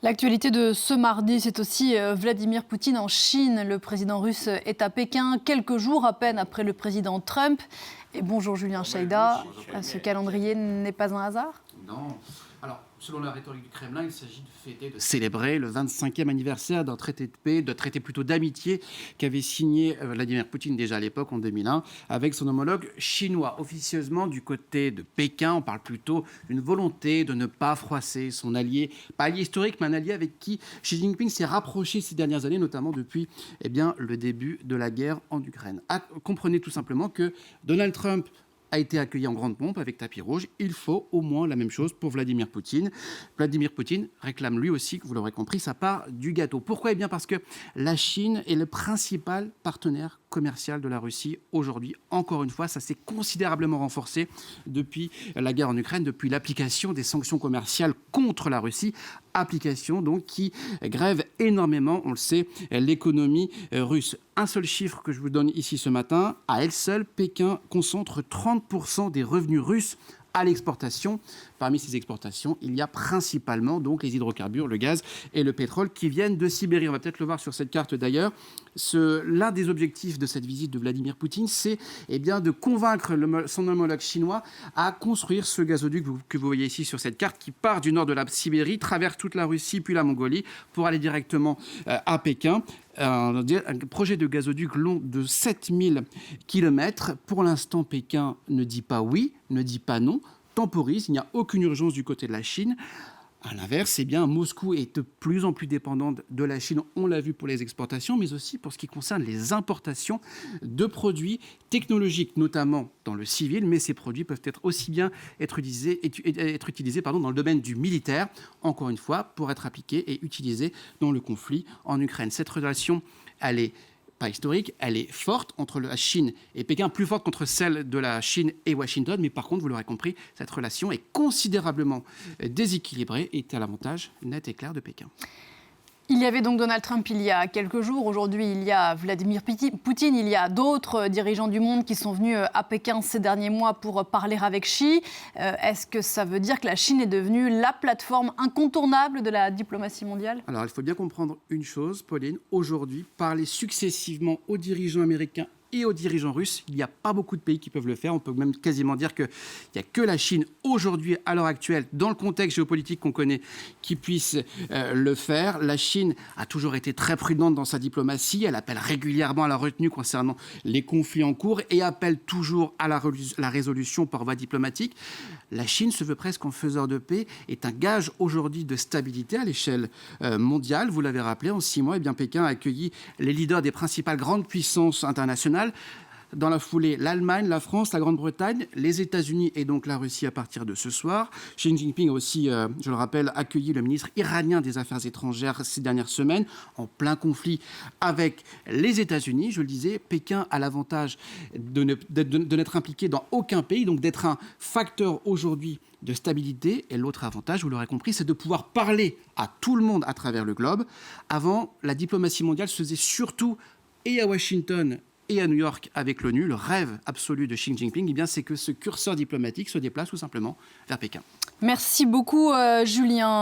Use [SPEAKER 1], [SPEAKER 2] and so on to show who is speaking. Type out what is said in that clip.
[SPEAKER 1] L'actualité de ce mardi, c'est aussi Vladimir Poutine en Chine. Le président russe est à Pékin quelques jours à peine après le président Trump. Et bonjour Julien Cheïda, ce calendrier n'est pas un hasard ?
[SPEAKER 2] Non. Alors, selon la rhétorique du Kremlin, il s'agit de célébrer le 25e anniversaire d'un traité de paix, d'un traité plutôt d'amitié qu'avait signé Vladimir Poutine déjà à l'époque, en 2001, avec son homologue chinois. Officieusement, du côté de Pékin, on parle plutôt d'une volonté de ne pas froisser son allié, pas allié historique, mais un allié avec qui Xi Jinping s'est rapproché ces dernières années, notamment depuis le début de la guerre en Ukraine. Comprenez tout simplement que Donald Trump a été accueilli en grande pompe avec tapis rouge. Il faut au moins la même chose pour Vladimir Poutine. Vladimir Poutine réclame lui aussi, vous l'aurez compris, sa part du gâteau. Pourquoi ? Eh bien parce que la Chine est le principal partenaire commercial de la Russie aujourd'hui. Encore une fois, ça s'est considérablement renforcé depuis la guerre en Ukraine, depuis l'application des sanctions commerciales contre la Russie, application donc qui grève énormément, on le sait, l'économie russe. Un seul chiffre que je vous donne ici ce matin, à elle seule, Pékin concentre 30% des revenus russes à l'exportation. Parmi ces exportations, il y a principalement donc les hydrocarbures, le gaz et le pétrole qui viennent de Sibérie. On va peut-être le voir sur cette carte d'ailleurs. L'un des objectifs de cette visite de Vladimir Poutine, c'est de convaincre son homologue chinois à construire ce gazoduc que vous voyez ici sur cette carte qui part du nord de la Sibérie, traverse toute la Russie puis la Mongolie pour aller directement à Pékin. Un projet de gazoduc long de 7000 km. Pour l'instant, Pékin ne dit pas oui, ne dit pas non, temporise, il n'y a aucune urgence du côté de la Chine. À l'inverse, Moscou est de plus en plus dépendant de la Chine, on l'a vu pour les exportations, mais aussi pour ce qui concerne les importations de produits technologiques, notamment dans le civil, mais ces produits peuvent aussi bien être utilisés dans le domaine du militaire, encore une fois, pour être appliqués et utilisés dans le conflit en Ukraine. Cette relation, elle est pas historique, elle est forte entre la Chine et Pékin, plus forte qu'entre celle de la Chine et Washington, mais par contre, vous l'aurez compris, cette relation est considérablement déséquilibrée et est à l'avantage net et clair de Pékin.
[SPEAKER 1] Il y avait donc Donald Trump il y a quelques jours. Aujourd'hui, il y a Vladimir Poutine. Il y a d'autres dirigeants du monde qui sont venus à Pékin ces derniers mois pour parler avec Xi. Est-ce que ça veut dire que la Chine est devenue la plateforme incontournable de la diplomatie mondiale ?
[SPEAKER 2] Alors, il faut bien comprendre une chose, Pauline. Aujourd'hui, parler successivement aux dirigeants américains et aux dirigeants russes, il n'y a pas beaucoup de pays qui peuvent le faire. On peut même quasiment dire qu'il n'y a que la Chine aujourd'hui, à l'heure actuelle, dans le contexte géopolitique qu'on connaît, qui puisse le faire. La Chine a toujours été très prudente dans sa diplomatie. Elle appelle régulièrement à la retenue concernant les conflits en cours et appelle toujours à la résolution par voie diplomatique. La Chine se veut presque en faiseur de paix, est un gage aujourd'hui de stabilité à l'échelle mondiale. Vous l'avez rappelé, en 6 mois, Pékin a accueilli les leaders des principales grandes puissances internationales. Dans la foulée, l'Allemagne, la France, la Grande-Bretagne, les États-Unis et donc la Russie à partir de ce soir. Xi Jinping a aussi, je le rappelle, accueilli le ministre iranien des Affaires étrangères ces dernières semaines, en plein conflit avec les États-Unis. Je le disais, Pékin a l'avantage de n'être impliqué dans aucun pays, donc d'être un facteur aujourd'hui de stabilité. Et l'autre avantage, vous l'aurez compris, c'est de pouvoir parler à tout le monde à travers le globe. Avant, la diplomatie mondiale se faisait surtout et à Washington et à New York avec l'ONU. Le rêve absolu de Xi Jinping, c'est que ce curseur diplomatique se déplace tout simplement vers Pékin.
[SPEAKER 1] Merci beaucoup, Julien.